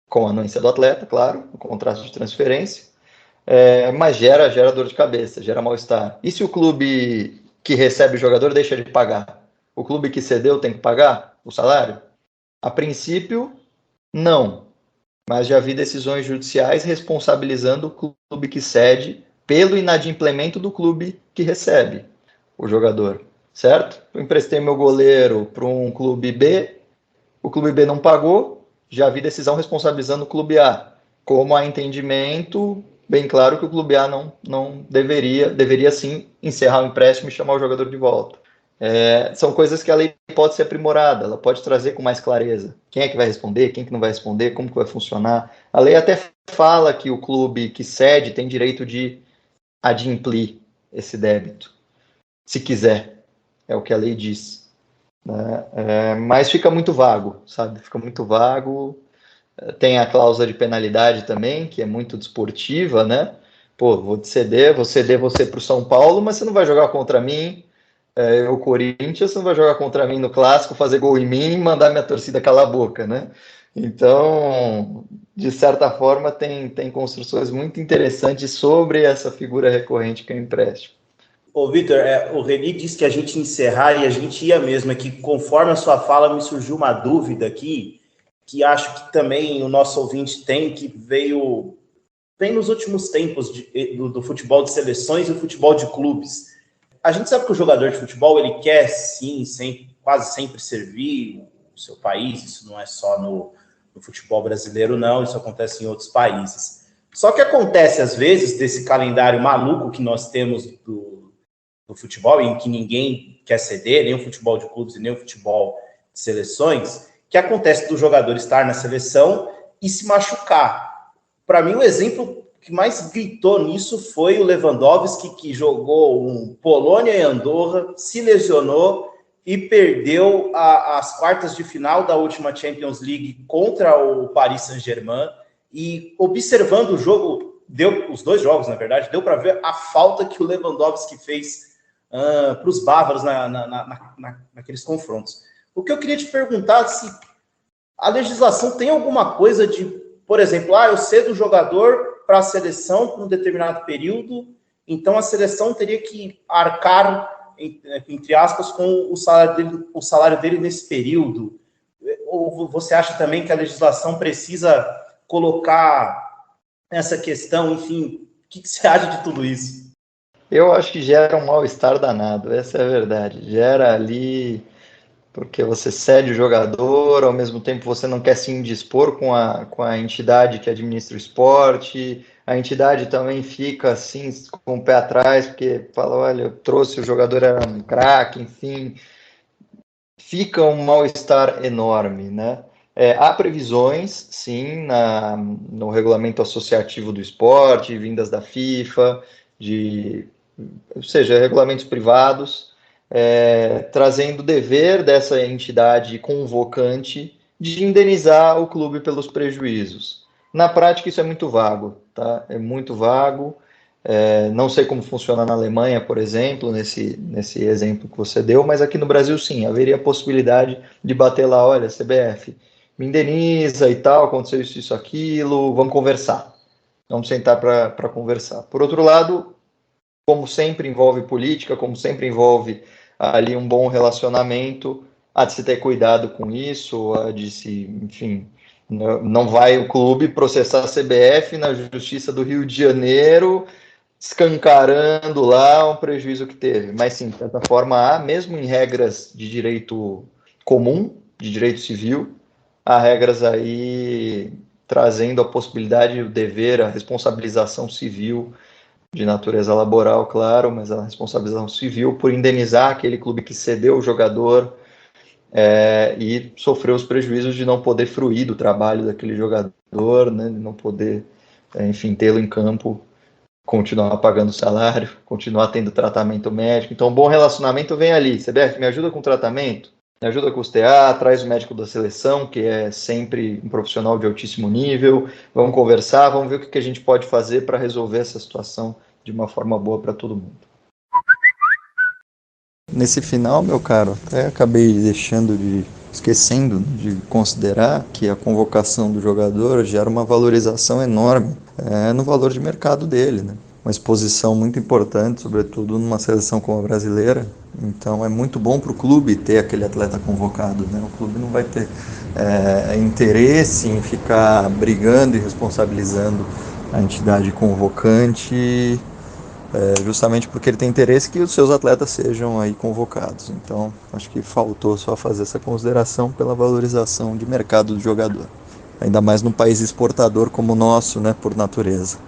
com a anuência do atleta, claro, no contrato de transferência. Mas gera dor de cabeça, gera mal-estar. E se o clube que recebe o jogador deixa de pagar? O clube que cedeu tem que pagar o salário? A princípio, não. Mas já vi decisões judiciais responsabilizando o clube que cede pelo inadimplemento do clube que recebe o jogador, certo? Eu emprestei meu goleiro para um clube B, o clube B não pagou, já vi decisão responsabilizando o clube A. Como há entendimento bem claro que o clube A não deveria sim encerrar o empréstimo e chamar o jogador de volta. São coisas que a lei pode ser aprimorada, ela pode trazer com mais clareza. Quem é que vai responder, quem que não vai responder, como que vai funcionar. A lei até fala que o clube que cede tem direito de adimplir esse débito, se quiser, é o que a lei diz. Né? Mas fica muito vago, sabe? Fica muito vago. Tem a cláusula de penalidade também, que é muito desportiva, né? Pô, vou ceder você para o São Paulo, mas você não vai jogar contra mim. O Corinthians, você não vai jogar contra mim no Clássico, fazer gol em mim e mandar minha torcida calar a boca, né? Então, de certa forma, tem construções muito interessantes sobre essa figura recorrente que é o empréstimo. Ô, Vitor, o Reni disse que a gente ia encerrar e a gente ia mesmo. É que conforme a sua fala me surgiu uma dúvida aqui, que acho que também o nosso ouvinte tem, que vem nos últimos tempos do futebol de seleções e o futebol de clubes. A gente sabe que o jogador de futebol, ele quer, sim, quase sempre servir o seu país. Isso não é só no futebol brasileiro, não. Isso acontece em outros países. Só que acontece, às vezes, desse calendário maluco que nós temos do futebol, em que ninguém quer ceder, nem o futebol de clubes e nem o futebol de seleções, que acontece do jogador estar na seleção e se machucar. Para mim, o exemplo que mais gritou nisso foi o Lewandowski, que jogou um Polônia e Andorra, se lesionou e perdeu as quartas de final da última Champions League contra o Paris Saint-Germain. E observando o jogo, os dois jogos, na verdade, deu para ver a falta que o Lewandowski fez para os bávaros naqueles confrontos. O que eu queria te perguntar, se a legislação tem alguma coisa de, por exemplo, eu cedo o jogador para a seleção por um determinado período, então a seleção teria que arcar, entre aspas, com o salário dele nesse período. Ou você acha também que a legislação precisa colocar essa questão, enfim, o que você acha de tudo isso? Eu acho que gera um mal-estar danado, essa é a verdade. Gera ali, porque você cede o jogador, ao mesmo tempo você não quer se indispor com a entidade que administra o esporte, a entidade também fica assim, com o pé atrás, porque fala, olha, eu trouxe o jogador, era um craque, enfim. Fica um mal-estar enorme, né? Há previsões, sim, no regulamento associativo do esporte, vindas da FIFA, ou seja, regulamentos privados, trazendo o dever dessa entidade convocante de indenizar o clube pelos prejuízos. Na prática, isso é muito vago, tá? É muito vago. Não sei como funciona na Alemanha, por exemplo, nesse exemplo que você deu, mas aqui no Brasil, sim, haveria a possibilidade de bater lá, olha, CBF, me indeniza e tal, aconteceu isso, aquilo, vamos conversar. Vamos sentar para conversar. Por outro lado, como sempre envolve política, como sempre envolve ali um bom relacionamento, há de se ter cuidado com isso, há de se, enfim, não vai o clube processar a CBF na Justiça do Rio de Janeiro, escancarando lá um prejuízo que teve. Mas sim, de certa forma, há, mesmo em regras de direito comum, de direito civil, há regras aí trazendo a possibilidade, o dever, a responsabilização civil de natureza laboral, claro, mas a responsabilização civil por indenizar aquele clube que cedeu o jogador e sofreu os prejuízos de não poder fruir do trabalho daquele jogador, né, de não poder, enfim, tê-lo em campo, continuar pagando salário, continuar tendo tratamento médico. Então, um bom relacionamento vem ali. CBF, me ajuda com o tratamento? Me ajuda a custear, traz o médico da seleção, que é sempre um profissional de altíssimo nível, vamos conversar, vamos ver o que a gente pode fazer para resolver essa situação de uma forma boa para todo mundo. Nesse final, meu caro, até acabei esquecendo de considerar que a convocação do jogador gera uma valorização enorme no valor de mercado dele, né? Uma exposição muito importante, sobretudo numa seleção como a brasileira. Então é muito bom para o clube ter aquele atleta convocado, né? O clube não vai ter interesse em ficar brigando e responsabilizando a entidade convocante, justamente porque ele tem interesse que os seus atletas sejam aí convocados. Então acho que faltou só fazer essa consideração pela valorização de mercado do jogador. Ainda mais num país exportador como o nosso, né, por natureza.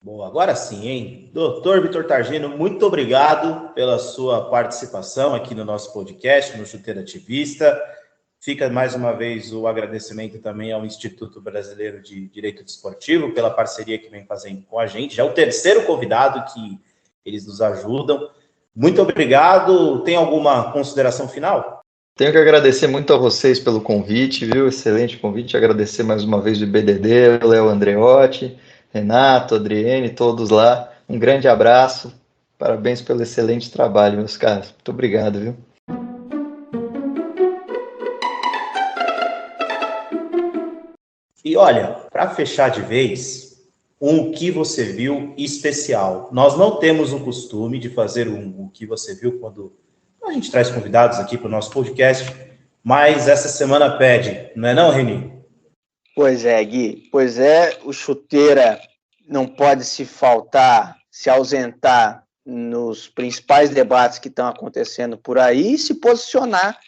Boa, agora sim, hein? Dr. Vitor Targino, muito obrigado pela sua participação aqui no nosso podcast, no Chuteira Ativista. Fica mais uma vez o agradecimento também ao Instituto Brasileiro de Direito Desportivo pela parceria que vem fazendo com a gente. Já é o terceiro convidado que eles nos ajudam. Muito obrigado. Tem alguma consideração final? Tenho que agradecer muito a vocês pelo convite, viu? Excelente convite. Agradecer mais uma vez o IBDD, o Léo Andreotti, Renato, Adriene, todos lá. Um grande abraço. Parabéns pelo excelente trabalho, meus caros. Muito obrigado, viu? E olha, para fechar de vez, um que você viu especial. Nós não temos o costume de fazer o que você viu quando a gente traz convidados aqui para o nosso podcast, mas essa semana pede, não é não, Reni? Pois é, Gui. Pois é, o Chuteira não pode se ausentar nos principais debates que estão acontecendo por aí e se posicionar,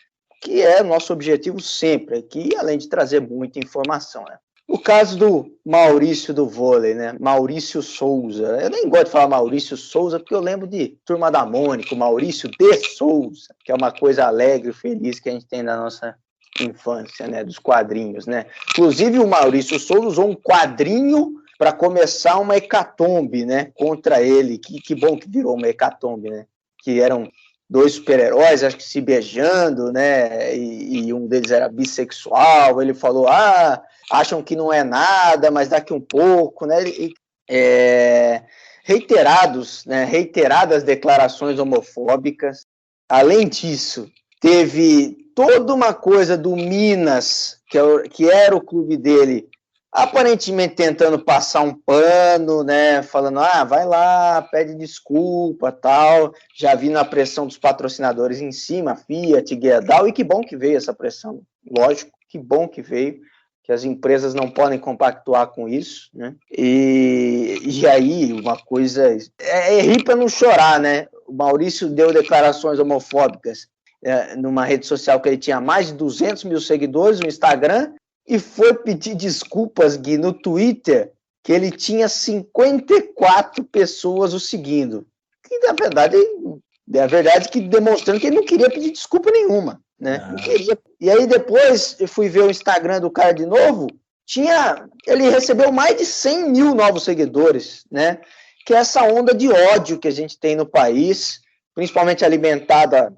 que é nosso objetivo sempre aqui, além de trazer muita informação, né? O caso do Maurício do vôlei, né? Maurício Souza. Eu nem gosto de falar Maurício Souza, porque eu lembro de Turma da Mônica, o Maurício de Souza, que é uma coisa alegre e feliz que a gente tem na nossa infância, né? Dos quadrinhos, né? Inclusive, o Maurício Souza usou um quadrinho para começar uma hecatombe, né? Contra ele. Que bom que virou uma hecatombe, né? Que eram 2 super-heróis, acho que se beijando, né? E um deles era bissexual. Ele falou, acham que não é nada, mas daqui um pouco, né? Reiteradas declarações homofóbicas. Além disso, teve toda uma coisa do Minas, que era o clube dele, aparentemente tentando passar um pano, né? Falando, vai lá, pede desculpa, tal. Já vi na pressão dos patrocinadores em cima, Fiat, Gerdau, e que bom que veio essa pressão. Lógico, que bom que veio, que as empresas não podem compactuar com isso, né? E aí, uma coisa... É rir para não chorar, né? O Maurício deu declarações homofóbicas numa rede social que ele tinha mais de 200 mil seguidores, no Instagram, e foi pedir desculpas, Gui, no Twitter, que ele tinha 54 pessoas o seguindo. Que, na verdade, que demonstrando que ele não queria pedir desculpa nenhuma, né? Não queria. E aí, depois, eu fui ver o Instagram do cara de novo, ele recebeu mais de 100 mil novos seguidores, né? Que é essa onda de ódio que a gente tem no país, principalmente alimentada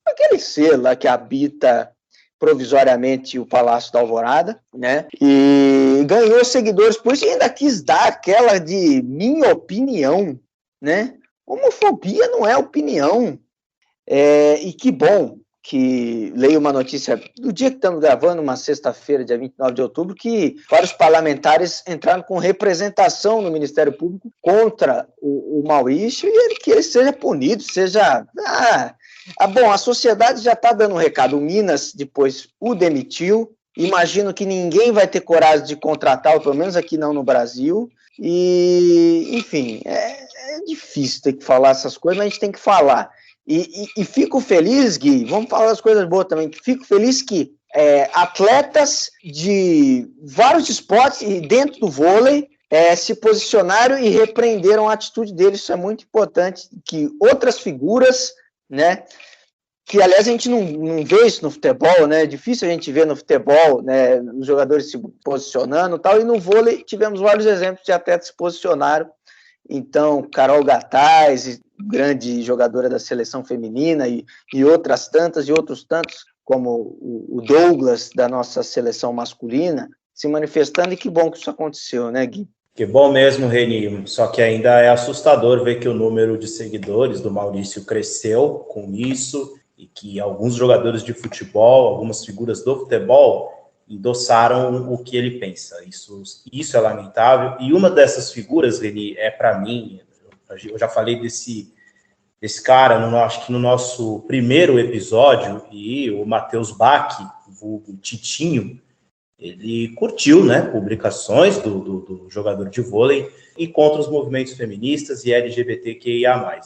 por aquele ser lá que habita provisoriamente o Palácio da Alvorada, né? E ganhou seguidores por isso e ainda quis dar aquela de minha opinião, né? Homofobia não é opinião. E que bom que leio uma notícia do dia que estamos gravando, uma sexta-feira, dia 29 de outubro, que vários parlamentares entraram com representação no Ministério Público contra o Maurício e que ele seja punido, seja... bom, a sociedade já está dando um recado. O Minas depois o demitiu. Imagino que ninguém vai ter coragem de contratá-lo, pelo menos aqui não no Brasil. E, enfim, é difícil ter que falar essas coisas, mas a gente tem que falar. E fico feliz, Gui, vamos falar das coisas boas também, fico feliz que atletas de vários esportes e dentro do vôlei se posicionaram e repreenderam a atitude deles. Isso é muito importante, que outras figuras, né, que aliás a gente não vê isso no futebol, né, é difícil a gente ver no futebol, né, os jogadores se posicionando e tal, e no vôlei tivemos vários exemplos de atletas que se posicionaram. Então, Carol Gataz, grande jogadora da seleção feminina, e outras tantas, e outros tantos, como o Douglas, da nossa seleção masculina, se manifestando, e que bom que isso aconteceu, né, Gui? Que bom mesmo, Reni, só que ainda é assustador ver que o número de seguidores do Maurício cresceu com isso, e que alguns jogadores de futebol, algumas figuras do futebol, endossaram o que ele pensa. Isso é lamentável, e uma dessas figuras, Reni, para mim, eu já falei desse cara, acho que no nosso primeiro episódio, e o Matheus Bach, o Titinho, ele curtiu, né, publicações do jogador de vôlei e contra os movimentos feministas e LGBTQIA+.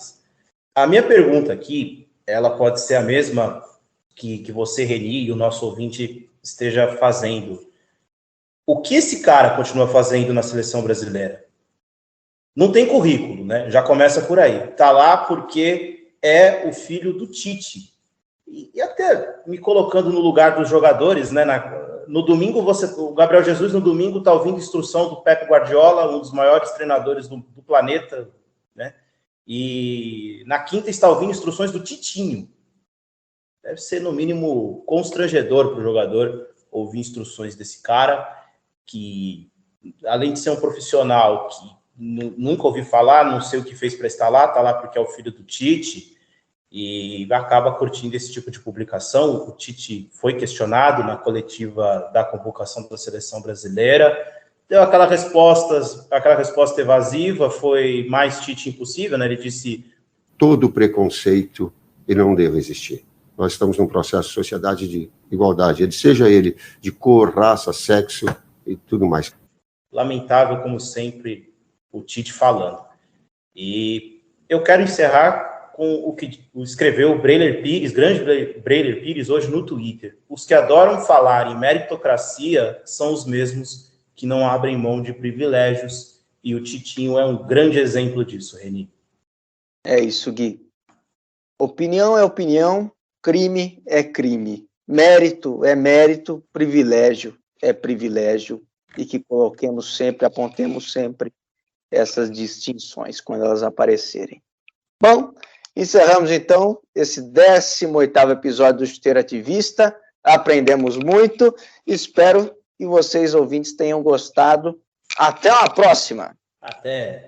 A minha pergunta aqui, ela pode ser a mesma que você, Reni, e o nosso ouvinte esteja fazendo. O que esse cara continua fazendo na seleção brasileira? Não tem currículo, né? Já começa por aí. Tá lá porque é o filho do Tite. E até me colocando no lugar dos jogadores, né? No domingo, o Gabriel Jesus, no domingo, está ouvindo instrução do Pep Guardiola, um dos maiores treinadores do planeta, né? E na quinta está ouvindo instruções do Titinho. Deve ser, no mínimo, constrangedor para o jogador ouvir instruções desse cara, que, além de ser um profissional que nunca ouvi falar, não sei o que fez para estar lá, está lá porque é o filho do Tite, e acaba curtindo esse tipo de publicação. O Tite foi questionado na coletiva da convocação da seleção brasileira, deu aquela resposta evasiva, foi mais Tite impossível, né? Ele disse... Todo preconceito ele não deve existir. Nós estamos num processo de sociedade de igualdade, seja ele de cor, raça, sexo e tudo mais. Lamentável, como sempre, o Tite falando. E eu quero encerrar com o que escreveu o Breler Pires, grande Breler Pires, hoje no Twitter. Os que adoram falar em meritocracia são os mesmos que não abrem mão de privilégios, e o Titinho é um grande exemplo disso, Reni. É isso, Gui. Opinião é opinião, crime é crime. Mérito é mérito, privilégio é privilégio, e que coloquemos sempre, apontemos sempre essas distinções quando elas aparecerem. Bom, encerramos então esse 18º episódio do Chuteiro Ativista. Aprendemos muito, espero que vocês ouvintes tenham gostado. Até a próxima! Até!